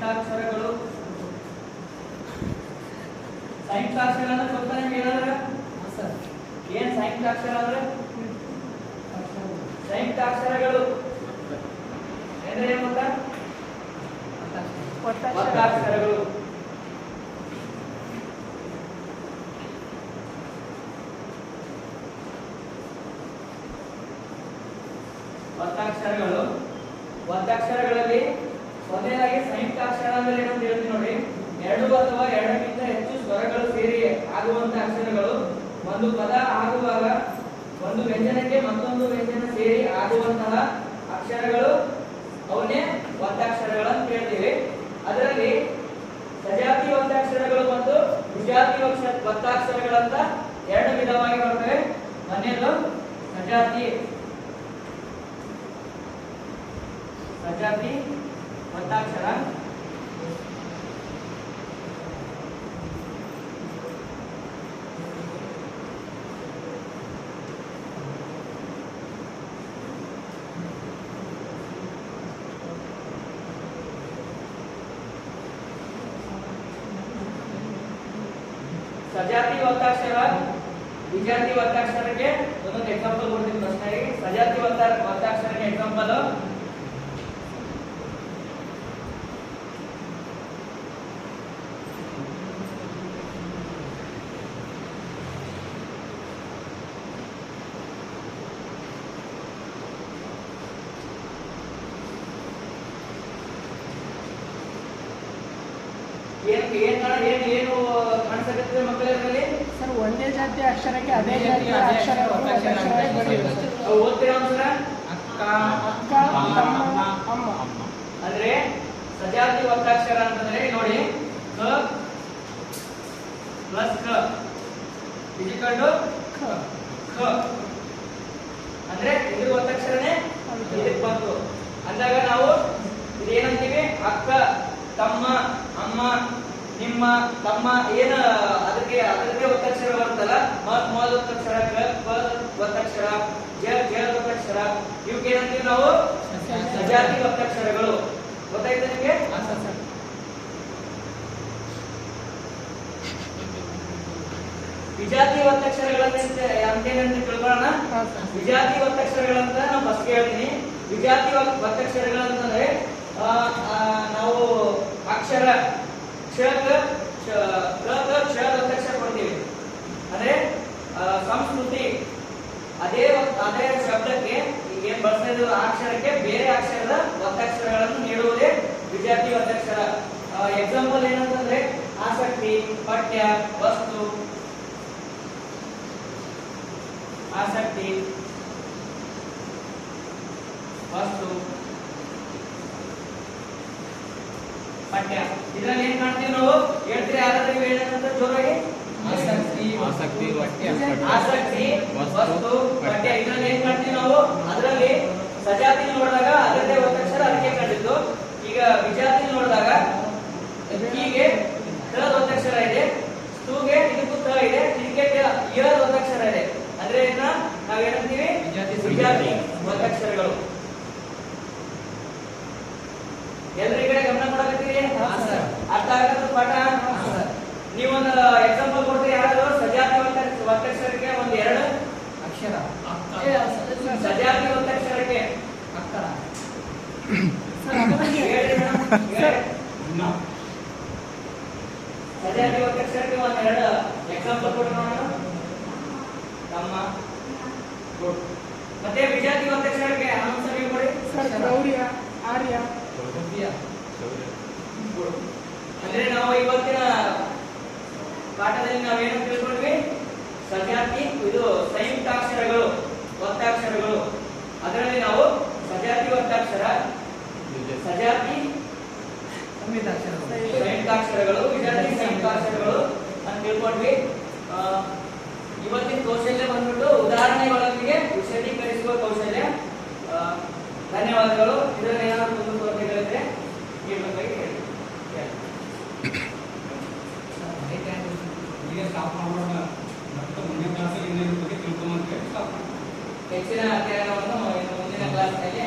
ಸಂಯುಕ್ತಾಕ್ಷರಗಳು. ಸಂಯುಕ್ತಾಕ್ಷರ ಅಂದ್ರೆ ಗೊತ್ತಾ ನಿಮ್ಗೆ ಏನಾದ್ರೆ? ಏನ್ ಸಂಯುಕ್ತಾಕ್ಷರ ಅಂದ್ರೆ? ಸಂಯುಕ್ತಾಕ್ಷರಗಳು ಅಂದ್ರೆ ಏನು ಗೊತ್ತಾ? ಒತ್ತಾಕ್ಷರಗಳು. ಒತ್ತಾಕ್ಷರಗಳು. ಒತ್ತಕ್ಷರಗಳಲ್ಲಿ ಒಂದನೇದಾಗಿ ಸಂಯುಕ್ತಾಕ್ಷರ ಅಂದ್ರೆ ಏನಂತ ಹೇಳ್ತೀನಿ ನೋಡಿ. ಎರಡು ಅಥವಾ ಎರಡಕ್ಕಿಂತ ಹೆಚ್ಚು ಸ್ವರಗಳು ಸೇರಿ ಆಗುವಂತ ಅಕ್ಷರಗಳು. ಒಂದು ಪದ ಆಗುವಾಗ ಒಂದು ವ್ಯಂಜನಕ್ಕೆ ಮತ್ತೊಂದು ವ್ಯಂಜನ ಸೇರಿ ಆಗುವಂತಹ ಅಕ್ಷರಗಳು ಅವನ್ನೇ ಒತ್ತಾಕ್ಷರಗಳು ಅಂತ ಹೇಳ್ತೀವಿ. ಅದರಲ್ಲಿ ಸಜಾತಿ ಒತ್ತಾಕ್ಷರಗಳು ಮತ್ತು ವಿಜಾತಿ ಒತ್ತಾಕ್ಷರಗಳಂತ ಎರಡು ವಿಧವಾಗಿ ಬರ್ತವೆ. ಮೊದಲನೇದು ಸಜಾತಿ ಒತ್ತಾಕ್ಷರ. ಸಜಾತಿ ಒತ್ತಾಕ್ಷರ ವಿಜಾತಿ ಒತ್ತಾಕ್ಷರಕ್ಕೆ ಒಂದೊಂದು ಎಕ್ಸಾಂಪಲ್ ಕೊಡ್ತೀನಿ ಪ್ರಶ್ನೆಗೆ. ಸಜಾತಿ ಒತ್ತಾಕ್ಷರಕ್ಕೆ ಎಕ್ಸಾಂಪಲ್ ಏನು ಕಾಣಿಸಕತ್ತದೆ ಮಕ್ಕಳಲ್ಲಿ? ಸರ್ ಒಂದೇ ಜಾತಿಯ ಅಕ್ಷರಕ್ಕೆ ಅದೇ ಜಾತಿಯ ಅಕ್ಷರ ಓದ್ತೀರಾ ಒಂದ್ಸಲ? ಅಕ್ಕ, ತಮ್ಮ, ಅಮ್ಮ. ಅಂದ್ರೆ ಸಜಾತಿ ಒತ್ತಾಕ್ಷರ ಅಂತಂದ್ರೆ ನೋಡಿ, ಕ ಪ್ಲಸ್ ಕ ಇಜಿಕೊಂಡು ಖ ಅಂದ್ರೆ ಇದ್ರ ಒತ್ತಾಕ್ಷರನೇ ಇದಕ್ಕೆ ಬಂತು ಅಂದಾಗ ನಾವು ಇದೇನಂತೀವಿ? ಅಕ್ಕ, ತಮ್ಮ, ಅಮ್ಮ, ನಿಮ್ಮ, ತಮ್ಮ. ಏನ ಅದಕ್ಕೆ ಒತ್ತಕ್ಷರ ಬರುತ್ತಲ್ಲ, ಮೊದಲ ಒತ್ತಕ್ಷರ, ಪ ಒತ್ತಕ್ಷರ, ಜ ಒತ್ತಕ್ಷರ, ಇವಕ್ಕೆ ಏನಂತೀವಿ ನಾವು? ಸಜಾತಿ ಒತ್ತಕ್ಷರಗಳು. ಗೊತ್ತಾಯ್ತಾ ನಿಮಗೆ? ವಿಜಾತಿ ಒತ್ತಕ್ಷರಗಳಂತ ಅಂತೇನಂತ ತಿಳ್ಕೊಳ್ಳೋಣ. ವಿಜಾತಿ ಒತ್ತಕ್ಷರಗಳಂತ ನಾನು ಫಸ್ಟ್ ಹೇಳ್ತೀನಿ. ವಿಜಾತಿ ಒತ್ತಕ್ಷರಗಳಂತಂದ್ರೆ ನಾವು ಅಕ್ಷರ ಒತ್ತಕ್ಷರ ಕೊಡ್ತೀವಿ. ಅಂದ್ರೆ ಸಂಸ್ಕೃತಿ ಅದೇ ಶಬ್ದಕ್ಕೆ ಈಗ ಏನ್ ಬಳಸ್ತಾ ಇದ್ದೀವಿ ಅಕ್ಷರಕ್ಕೆ ಬೇರೆ ಅಕ್ಷರದ ಒತ್ತಕ್ಷರಗಳನ್ನು ನೀಡುವುದೇ ವಿಜಾತಿ ಒತ್ತಕ್ಷರ. ಎಕ್ಸಾಂಪಲ್ ಏನಂತಂದ್ರೆ ಆಸಕ್ತಿ, ಪಠ್ಯ, ವಸ್ತು. ಆಸಕ್ತಿ, ವಸ್ತು, ಪಠ್ಯ. ಇದರಲ್ಲಿ ಏನ್ ಕಾಣ್ತೀವಿ ನಾವು? ಹೇಳ್ತೀರಿ ಯಾರಾದ್ರೂ ಏನಂತ ಜೋರಾಗಿ? ಆಸಕ್ತಿ, ವಸ್ತು, ಪಠ್ಯ. ಇದರಲ್ಲಿ ಏನ್ ಕಾಣ್ತೀವಿ ನಾವು? ಅದರಲ್ಲಿ ಸಜಾತಿ ನೋಡಿದಾಗ ಅದರದೇ ಒತ್ತಕ್ಷರ ಅದಕ್ಕೆ ಕಂಡಿದ್ದು. ಈಗ ವಿಜಾತಿ ನೋಡಿದಾಗ ಹೀಗೆ ತ ಒತ್ತಕ್ಷರ ಇದೆ, ಸ್ತೂಗೆ ಇದಕ್ಕೂ ತ ಇದೆ, ಇದಕ್ಕೆ ಇರ ಒತ್ತಕ್ಷರ ಇದೆ. ಅಂದ್ರೆ ಇದನ್ನ ನಾವೇನಂತೀವಿ? ವಿಜಾತಿ ಒತ್ತಕ್ಷರಗಳು. ಎಲ್ಲರೂ ಈ ಕಡೆ ಗಮನ ಕೊಡಕತ್ತೀರಿ? ಅರ್ಥ ಆಗತ್ತ ಪಾಠ? ನೀವೊಂದು ಎಕ್ಸಾಂಪಲ್ ಕೊಡ್ತೀರಿ ಯಾರಾದ್ರು? ಸಜಾತಿ ಒತ್ತಕ್ಷರಕ್ಕೆ ಒಂದು ಎರಡು ಅಕ್ಷರ. ಸಜಾತಿ ಒತ್ತಕ್ಷರಕ್ಕೆ ಅಕ್ಷರ ಸಜಾತಿ ಒತ್ತಕ್ಷರಕ್ಕೆ ಒಂದು ಎರಡು ಎಕ್ಸಾಂಪಲ್ ಕೊಡಿ ನೋಡೋಣ. ತಮ್ಮ, ಗುಡ್. ಮತ್ತೆ ವಿಜಾತಿ ಒತ್ತಕ್ಷರಕ್ಕೆ ಆನ್ಸರ್ ಕೊಡಿ. ಗೌರ್ಯ, ಆರ್ಯ. ಅಂದ್ರೆ ನಾವು ಇವತ್ತಿನ ಪಾಠದಲ್ಲಿ ನಾವೇನು ತಿಳ್ಕೊಂಡ್ವಿ? ಸಜಾತಿ, ಇದು ಸಂಯುಕ್ತಾಕ್ಷರಗಳು, ಒತ್ತಾಕ್ಷರಗಳು. ಅದರಲ್ಲಿ ನಾವು ಸಜಾತಿ ಒತ್ತಾಕ್ಷರ, ಸಜಾತಿ ಸಂಯುಕ್ತಾಕ್ಷರಗಳು, ವಿಜಾತಿ ಸಂಯುಕ್ತಾಕ್ಷರಗಳು ಅಂತ ತಿಳ್ಕೊಂಡ್ವಿ. ಇವತ್ತಿನ ಕೌಶಲ್ಯ ಬಂದ್ಬಿಟ್ಟು ಉದಾಹರಣೆಗಳೊಂದಿಗೆ ವಿಶದೀಕರಿಸುವ ಕೌಶಲ್ಯ. ಧನ್ಯವಾದಗಳು. ಇದರಲ್ಲಿ ಏನಾದರೂ ಕುಂದುಕೊರತೆಗಳಿದ್ರೆ ಈ ಬಗ್ಗೆ ಹೇಳಿ. ಹೆಚ್ಚಿನ ಅಧ್ಯಯನವನ್ನು ಮುಂದಿನ ಕ್ಲಾಸ್ನಲ್ಲಿ